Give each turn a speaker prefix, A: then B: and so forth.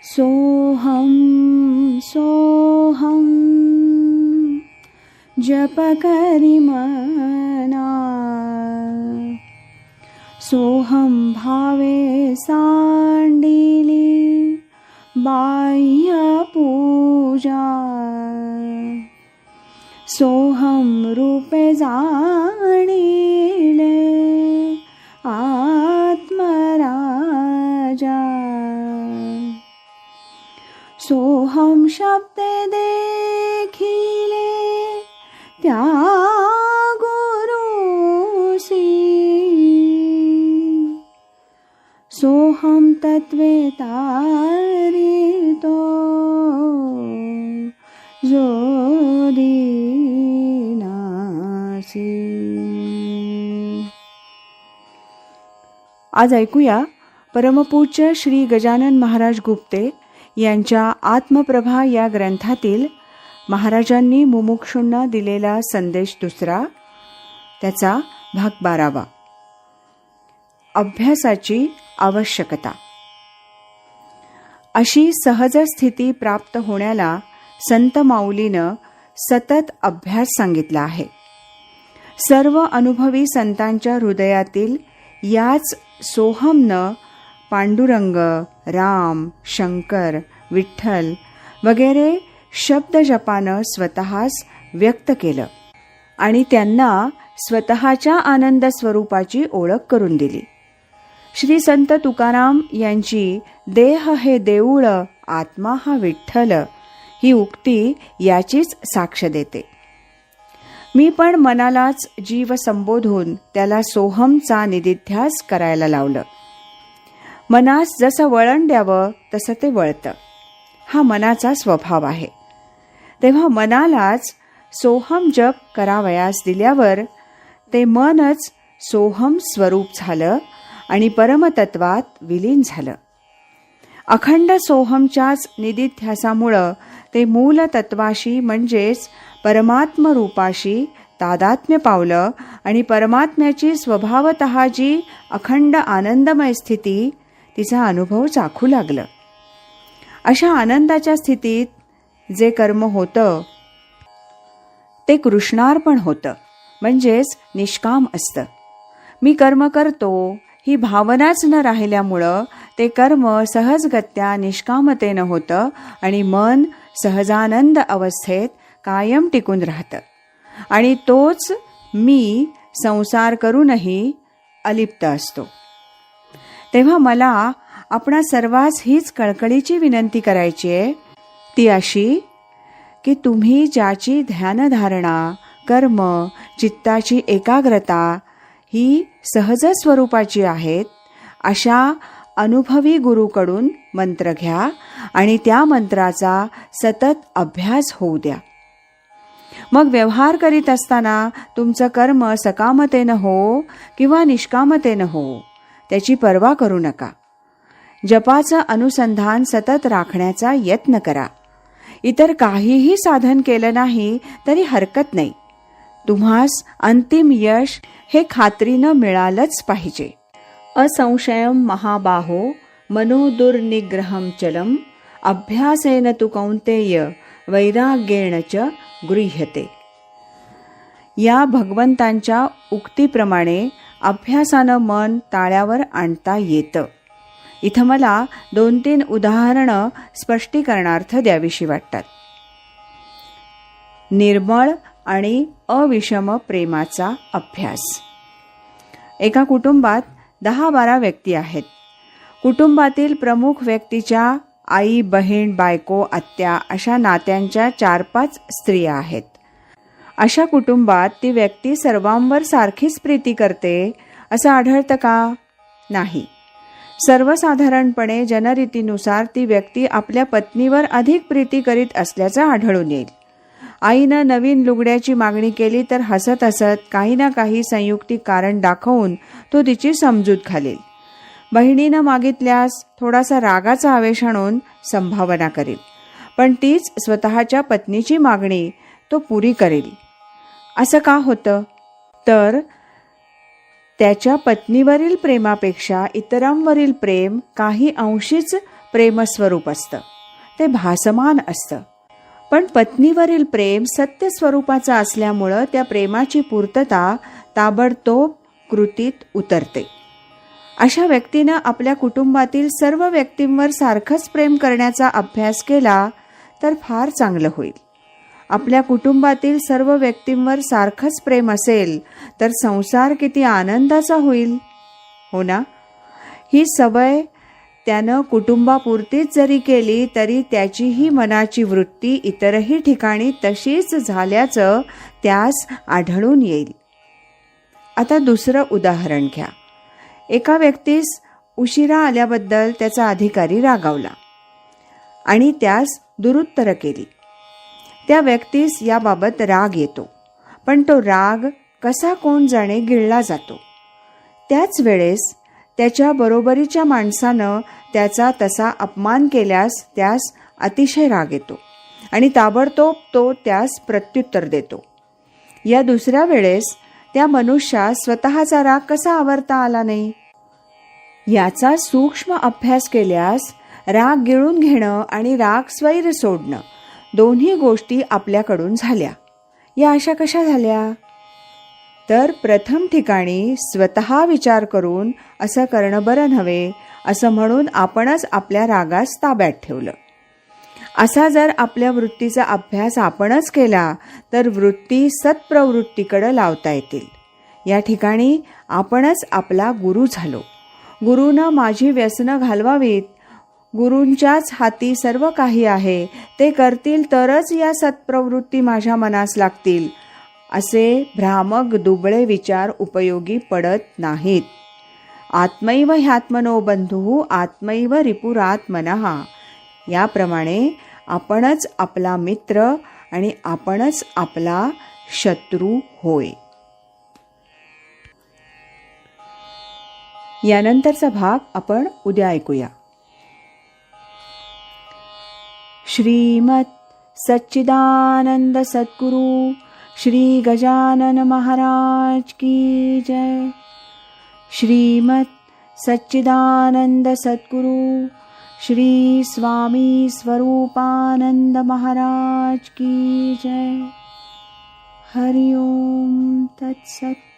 A: सोहम सोहम जप करी मना, सोहम भावे सांडिली बाह्य पूजा, सोहम रूपे जाणिले आत्मराजा, सोहम शब्दे देखिले त्या गुरुसी, सोहम तत्वे तारितो जो दीनासी. आज ऐकूया परमपूज्य श्री गजानन महाराज गुप्ते यांच्या आत्मप्रभा या ग्रंथातील महाराजांनी मुमुक्षूंना दिलेला संदेश दुसरा, त्याचा भाग 12. अभ्यासाची आवश्यकता. अशी सहज स्थिती प्राप्त होण्याला संत माऊलीनं सतत अभ्यास सांगितला आहे. सर्व अनुभवी संतांच्या हृदयातील याच सोहमनं पांडुरंग, राम, शंकर, विठ्ठल वगैरे शब्द जपानं स्वतःस व्यक्त केलं आणि त्यांना स्वतःच्या आनंद स्वरूपाची ओळख करून दिली. श्री संत तुकाराम यांची देह हे देऊळ, आत्मा हा विठ्ठल ही उक्ती याचीच साक्ष देते. मी पण मनालाच जीव संबोधून त्याला सोहमचा निदिध्यास करायला लावलं. मनास जसं वळण द्यावं तसं ते वळतं. हा मनाचा स्वभाव आहे. तेव्हा मनालाच सोहम जप करावयास दिल्यावर ते मनच सोहम स्वरूप झालं आणि परमतत्वात विलीन झालं. अखंड सोहमच्याच निदिध्यासामुळं ते मूल तत्वाशी म्हणजेच परमात्म रूपाशी तादात्म्य पावलं आणि परमात्म्याची स्वभावतः जी अखंड आनंदमय स्थिती तिचा अनुभव चाखू लागलं. अशा आनंदाच्या स्थितीत जे कर्म होतं ते कृष्णार्पण होतं, म्हणजेच निष्काम असतं. मी कर्म करतो ही भावनाच न राहिल्यामुळं ते कर्म सहजगत्या निष्कामतेनं होतं आणि मन सहजानंद अवस्थेत कायम टिकून राहतं आणि तोच मी संसार करूनही अलिप्त असतो. तेव्हा मला आपणा सर्वांस हीच कळकळीची विनंती करायची आहे, ती अशी की तुम्ही ज्याची ध्यानधारणा, कर्म, चित्ताची एकाग्रता ही सहज स्वरूपाची आहेत, अशा अनुभवी गुरुकडून मंत्र घ्या आणि त्या मंत्राचा सतत अभ्यास होऊ द्या. मग व्यवहार करीत असताना तुमचं कर्म सकामतेनं हो किंवा निष्कामतेनं हो, त्याची पर्वा करू नका. जपाचं अनुसंधान सतत राखण्याचा यत्न करा. इतर काहीही साधन केलं नाही तरी हरकत नाही. तुम्हास अंतिम यश हे खात्रीनं मिळालंच पाहिजे. असंशयम महाबाहो मनोदुर्निग्रहम चलम अभ्यासेन तु कौंतेय वैराग्येण च गृह्यते. या भगवंतांच्या उक्तीप्रमाणे अभ्यासानं मन ताळ्यावर आणता येतं. इथं मला 2-3 उदाहरणं स्पष्टीकरणार्थ द्यावीशी वाटतात. निर्मळ आणि अविषम प्रेमाचा अभ्यास. एका कुटुंबात 10-12 व्यक्ती आहेत. कुटुंबातील प्रमुख व्यक्तीच्या आई, बहीण, बायको, आत्या अशा नात्यांच्या 4-5 स्त्रिया आहेत. अशा कुटुंबात ती व्यक्ती सर्वांवर सारखीच प्रीती करते असं आढळतं का? नाही. सर्वसाधारणपणे जनरीतीनुसार ती व्यक्ती आपल्या पत्नीवर अधिक प्रीती करीत असल्याचं आढळून येईल. आईनं नवीन लुगड्याची मागणी केली तर हसत हसत काही ना काही संयुक्तिक कारण दाखवून तो तिची समजूत घालेल. बहिणीनं मागितल्यास थोडासा रागाचा आवेश आणून संभावना करेल, पण तीच स्वतःच्या पत्नीची मागणी तो पुरी करेल. असं का होतं? तर त्याच्या पत्नीवरील प्रेमापेक्षा इतरांवरील प्रेम काही अंशीच प्रेमस्वरूप असतं, ते भासमान असतं. पण पत्नीवरील प्रेम सत्य स्वरूपाचं असल्यामुळं त्या प्रेमाची पूर्तता ताबडतोब कृतीत उतरते. अशा व्यक्तीनं आपल्या कुटुंबातील सर्व व्यक्तींवर सारखंच प्रेम करण्याचा अभ्यास केला तर फार चांगलं होईल. आपल्या कुटुंबातील सर्व व्यक्तींवर सारखंच प्रेम असेल तर संसार किती आनंदाचा होईल, हो ना? ही सवय त्यानं कुटुंबापुरतीच जरी केली तरी त्याचीही मनाची वृत्ती इतरही ठिकाणी तशीच झाल्याचं त्यास आढळून येईल. आता दुसरं उदाहरण घ्या. एका व्यक्तीस उशिरा आल्याबद्दल त्याचा अधिकारी रागावला आणि त्यास दुरुत्तरं केली. त्या व्यक्तीस याबाबत राग येतो, पण तो राग कसा कोण जाणे गिळला जातो. त्याच वेळेस त्याच्या बरोबरीच्या माणसानं त्याचा तसा अपमान केल्यास त्यास अतिशय राग येतो आणि ताबडतोब तो त्यास प्रत्युत्तर देतो. या दुसऱ्या वेळेस त्या मनुष्यास स्वतःचा राग कसा आवरता आला नाही? याचा सूक्ष्म अभ्यास केल्यास राग गिळून घेणं आणि राग स्वैर सोडणं दोन्ही गोष्टी आपल्याकडून झाल्या. या अशा कशा झाल्या? तर प्रथम ठिकाणी स्वतः विचार करून असं करणं बरं नव्हे असं म्हणून आपणच आपल्या रागास ताब्यात ठेवलं. असा जर आपल्या वृत्तीचा अभ्यास आपणच केला तर वृत्ती सत्प्रवृत्तीकडे लावता येतील. या ठिकाणी आपणच आपला गुरु झालो. गुरुनं माझी व्यसनं घालवावीत, गुरूंच्याच हाती सर्व काही आहे, ते करतील तरच या सत्प्रवृत्ती माझ्या मनास लागतील, असे भ्रामक दुबळे विचार उपयोगी पडत नाहीत. आत्मैव ह्यात्मनो बंधुः आत्मैव रिपुरात्मनः. याप्रमाणे आपणच आपला मित्र आणि आपणच आपला शत्रू होय. यानंतरचा भाग आपण उद्या ऐकूया. श्रीमत सच्चिदानंद सद्गुरु श्री गजानन महाराज की जय. श्रीमत सच्चिदानंद सद्गुरु श्री स्वामी स्वरूपानंद महाराज की जय. हरि ओम तत्सत.